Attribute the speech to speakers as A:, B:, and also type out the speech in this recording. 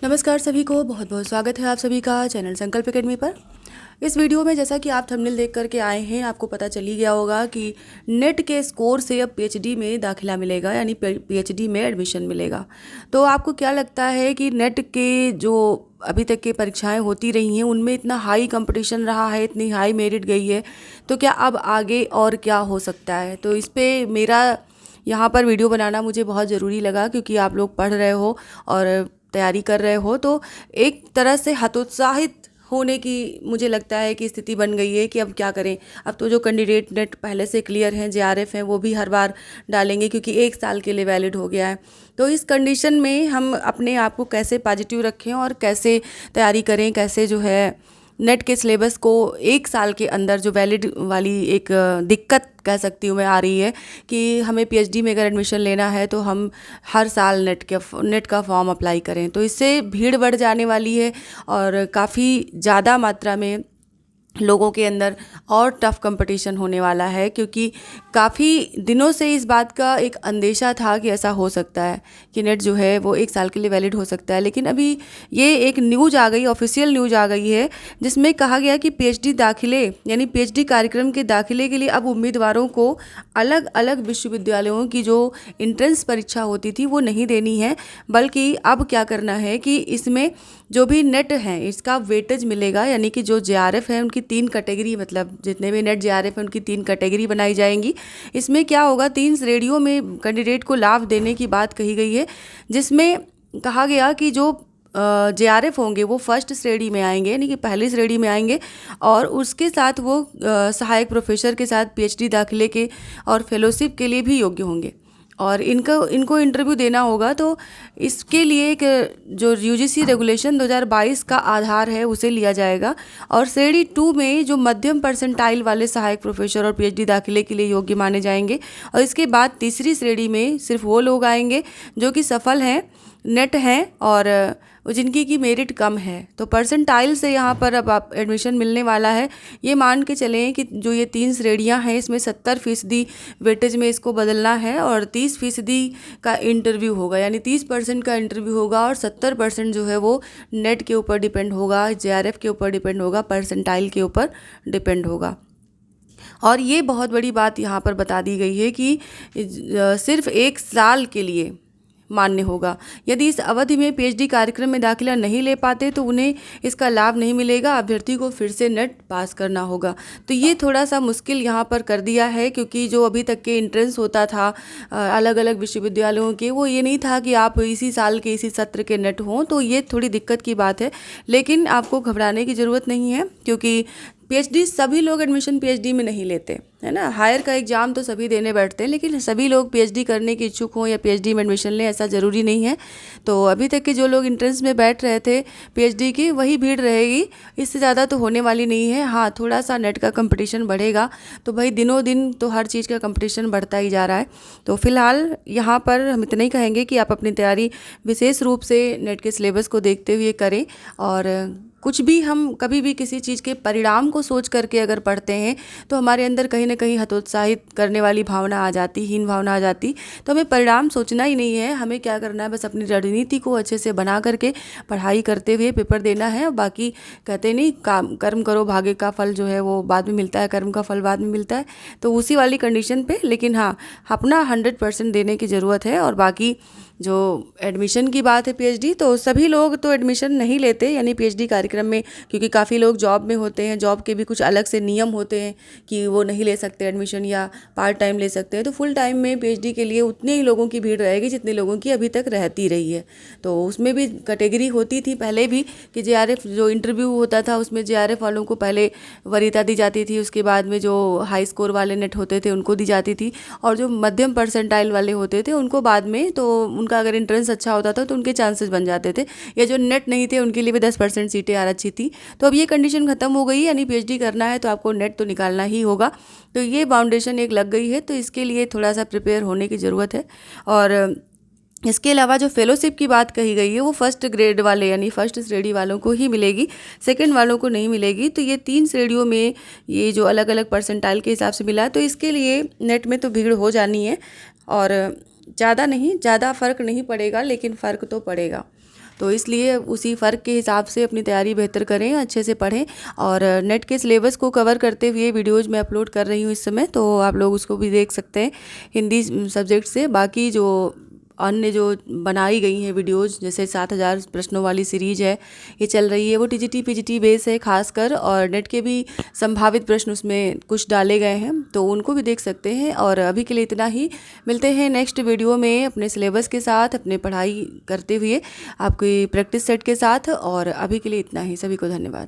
A: नमस्कार सभी को, बहुत बहुत स्वागत है आप सभी का चैनल संकल्प एकेडमी पर। इस वीडियो में जैसा कि आप थंबनेल देख करके आए हैं, आपको पता चल ही गया होगा कि नेट के स्कोर से अब पीएचडी में दाखिला मिलेगा, यानी पीएचडी में एडमिशन मिलेगा। तो आपको क्या लगता है कि नेट के जो अभी तक की परीक्षाएं होती रही हैं उनमें इतना हाई कंपटीशन रहा है, इतनी हाई मेरिट गई है, तो क्या अब आगे और क्या हो सकता है? तो इस पर मेरा यहाँ पर वीडियो बनाना मुझे बहुत ज़रूरी लगा, क्योंकि आप लोग पढ़ रहे हो और तैयारी कर रहे हो, तो एक तरह से हतोत्साहित होने की मुझे लगता है कि स्थिति बन गई है कि अब क्या करें। अब तो जो कैंडिडेट नेट पहले से क्लियर हैं, जेआरएफ हैं, वो भी हर बार डालेंगे क्योंकि 1 साल के लिए वैलिड हो गया है। तो इस कंडीशन में हम अपने आप को कैसे पॉजिटिव रखें और कैसे तैयारी करें, कैसे जो है नेट के सिलेबस को 1 साल के अंदर जो वैलिड वाली एक दिक्कत कह सकती हूँ मैं आ रही है कि हमें पीएचडी में अगर एडमिशन लेना है तो हम हर साल नेट का फॉर्म अप्लाई करें, तो इससे भीड़ बढ़ जाने वाली है और काफ़ी ज़्यादा मात्रा में लोगों के अंदर और टफ कंपटीशन होने वाला है, क्योंकि काफ़ी दिनों से इस बात का एक अंदेशा था कि ऐसा हो सकता है कि नेट जो है वो 1 साल के लिए वैलिड हो सकता है। लेकिन अभी ये एक न्यूज़ आ गई, ऑफिशियल न्यूज़ आ गई है, जिसमें कहा गया कि पीएचडी दाखिले यानी पीएचडी कार्यक्रम के दाखिले के लिए अब उम्मीदवारों को अलग अलग विश्वविद्यालयों की जो एंट्रेंस परीक्षा होती थी वो नहीं देनी है, बल्कि अब क्या करना है कि इसमें जो भी नेट हैं इसका वेटेज मिलेगा। यानी कि जो जेआरएफ है उनकी 3 कैटेगरी, मतलब जितने भी नेट जेआरएफ है उनकी 3 कैटेगरी बनाई जाएंगी। इसमें क्या होगा, 3 श्रेणियों में कैंडिडेट को लाभ देने की बात कही गई है, जिसमें कहा गया कि जो जेआरएफ होंगे वो फर्स्ट श्रेणी में आएंगे, यानी कि पहली श्रेणी में आएंगे, और उसके साथ वो सहायक प्रोफेसर के साथ पीएचडी दाखिले के और फेलोशिप के लिए भी योग्य होंगे और इनको इंटरव्यू देना होगा। तो इसके लिए एक जो यूजीसी रेगुलेशन 2022 का आधार है उसे लिया जाएगा, और श्रेणी 2 में जो मध्यम परसेंटाइल वाले सहायक प्रोफेसर और पीएचडी दाखिले के लिए योग्य माने जाएंगे, और इसके बाद तीसरी श्रेणी में सिर्फ वो लोग आएंगे जो कि सफल हैं, नेट हैं और जिनकी की मेरिट कम है। तो परसेंटाइल से यहाँ पर अब आप एडमिशन मिलने वाला है। ये मान के चलें कि जो ये 3 श्रेणियाँ हैं इसमें 70% वेटेज में इसको बदलना है और 30% का इंटरव्यू होगा, यानी 30% का इंटरव्यू होगा और 70% जो है वो नेट के ऊपर डिपेंड होगा, जेआरएफ के ऊपर डिपेंड होगा, परसेंटाइल के ऊपर डिपेंड होगा। और ये बहुत बड़ी बात यहाँ पर बता दी गई है कि सिर्फ 1 साल के लिए मान्य होगा। यदि इस अवधि में पीएचडी कार्यक्रम में दाखिला नहीं ले पाते तो उन्हें इसका लाभ नहीं मिलेगा, अभ्यर्थी को फिर से नेट पास करना होगा। तो ये थोड़ा सा मुश्किल यहाँ पर कर दिया है, क्योंकि जो अभी तक के एंट्रेंस होता था अलग अलग विश्वविद्यालयों के, वो ये नहीं था कि आप इसी साल के इसी सत्र के नेट हों, तो ये थोड़ी दिक्कत की बात है। लेकिन आपको घबराने की ज़रूरत नहीं है, क्योंकि पीएचडी सभी लोग एडमिशन पीएचडी में नहीं लेते, है ना। हायर का एग्ज़ाम तो सभी देने बैठते हैं, लेकिन सभी लोग पीएचडी करने के इच्छुक हों या पीएचडी में एडमिशन लें ऐसा ज़रूरी नहीं है। तो अभी तक के जो लोग एंट्रेंस में बैठ रहे थे पीएचडी की, वही भीड़ रहेगी, इससे ज़्यादा तो होने वाली नहीं है। हाँ, थोड़ा सा नेट का कंपटीशन बढ़ेगा, तो भाई दिनों दिन तो हर चीज़ का कंपटीशन बढ़ता ही जा रहा है। तो फिलहाल यहाँ पर हम इतना ही कहेंगे कि आप अपनी तैयारी विशेष रूप से नेट के सिलेबस को देखते हुए करें, और कुछ भी हम कभी भी किसी चीज़ के परिणाम को सोच करके अगर पढ़ते हैं तो हमारे अंदर कहीं ना कहीं हतोत्साहित करने वाली भावना आ जाती, हीन भावना आ जाती। तो हमें परिणाम सोचना ही नहीं है, हमें क्या करना है, बस अपनी रणनीति को अच्छे से बना करके पढ़ाई करते हुए पेपर देना है। और बाकी कहते नहीं, काम कर्म करो, भाग्य का फल जो है वो बाद में मिलता है, कर्म का फल बाद में मिलता है। तो उसी वाली कंडीशन पे, लेकिन हाँ, अपना 100% देने की ज़रूरत है। और बाकी जो एडमिशन की बात है पीएचडी, तो सभी लोग तो एडमिशन नहीं लेते, यानी पीएचडी कार्यक्रम में, क्योंकि काफ़ी लोग जॉब में होते हैं, जॉब के भी कुछ अलग से नियम होते हैं कि वो नहीं ले सकते एडमिशन, या पार्ट टाइम ले सकते हैं। तो फुल टाइम में पीएचडी के लिए उतने ही लोगों की भीड़ रहेगी जितने लोगों की अभी तक रहती रही है। तो उसमें भी कैटेगरी होती थी पहले भी कि जेआरएफ जो इंटरव्यू होता था उसमें जेआरएफ वालों को पहले वरीयता दी जाती थी, उसके बाद में जो हाई स्कोर वाले नेट होते थे उनको दी जाती थी, और जो मध्यम परसेंटाइल वाले होते थे उनको बाद में, तो उनका अगर एंट्रेंस अच्छा होता था तो उनके चांसेस बन जाते थे, या जो नेट नहीं थे उनके लिए भी 10% सीटें आरक्षित थी। तो अब ये कंडीशन खत्म हो गई, यानी पीएचडी करना है तो आपको नेट तो निकालना ही होगा। तो ये बाउंडेशन एक लग गई है, तो इसके लिए थोड़ा सा प्रिपेयर होने की ज़रूरत है। और इसके अलावा जो फेलोशिप की बात कही गई है वो फर्स्ट ग्रेड वाले यानी फर्स्ट श्रेणी वालों को ही मिलेगी, सेकंड वालों को नहीं मिलेगी। तो ये 3 श्रेणियों में ये जो अलग अलग परसेंटाइल के हिसाब से मिला है, तो इसके लिए नेट में तो भीड़ हो जानी है। और ज़्यादा नहीं, ज़्यादा फ़र्क नहीं पड़ेगा, लेकिन फ़र्क तो पड़ेगा। तो इसलिए उसी फ़र्क के हिसाब से अपनी तैयारी बेहतर करें, अच्छे से पढ़ें। और नेट के सिलेबस को कवर करते हुए वीडियोज़ मैं अपलोड कर रही हूँ इस समय, तो आप लोग उसको भी देख सकते हैं हिंदी सब्जेक्ट से। बाकी जो अन्य जो बनाई गई हैं वीडियोज़, जैसे 7000 प्रश्नों वाली सीरीज़ है ये चल रही है, वो टीजीटी पीजीटी बेस है खासकर, और नेट के भी संभावित प्रश्न उसमें कुछ डाले गए हैं, तो उनको भी देख सकते हैं। और अभी के लिए इतना ही, मिलते हैं नेक्स्ट वीडियो में अपने सिलेबस के साथ, अपने पढ़ाई करते हुए आपकी प्रैक्टिस सेट के साथ। और अभी के लिए इतना ही, सभी को धन्यवाद।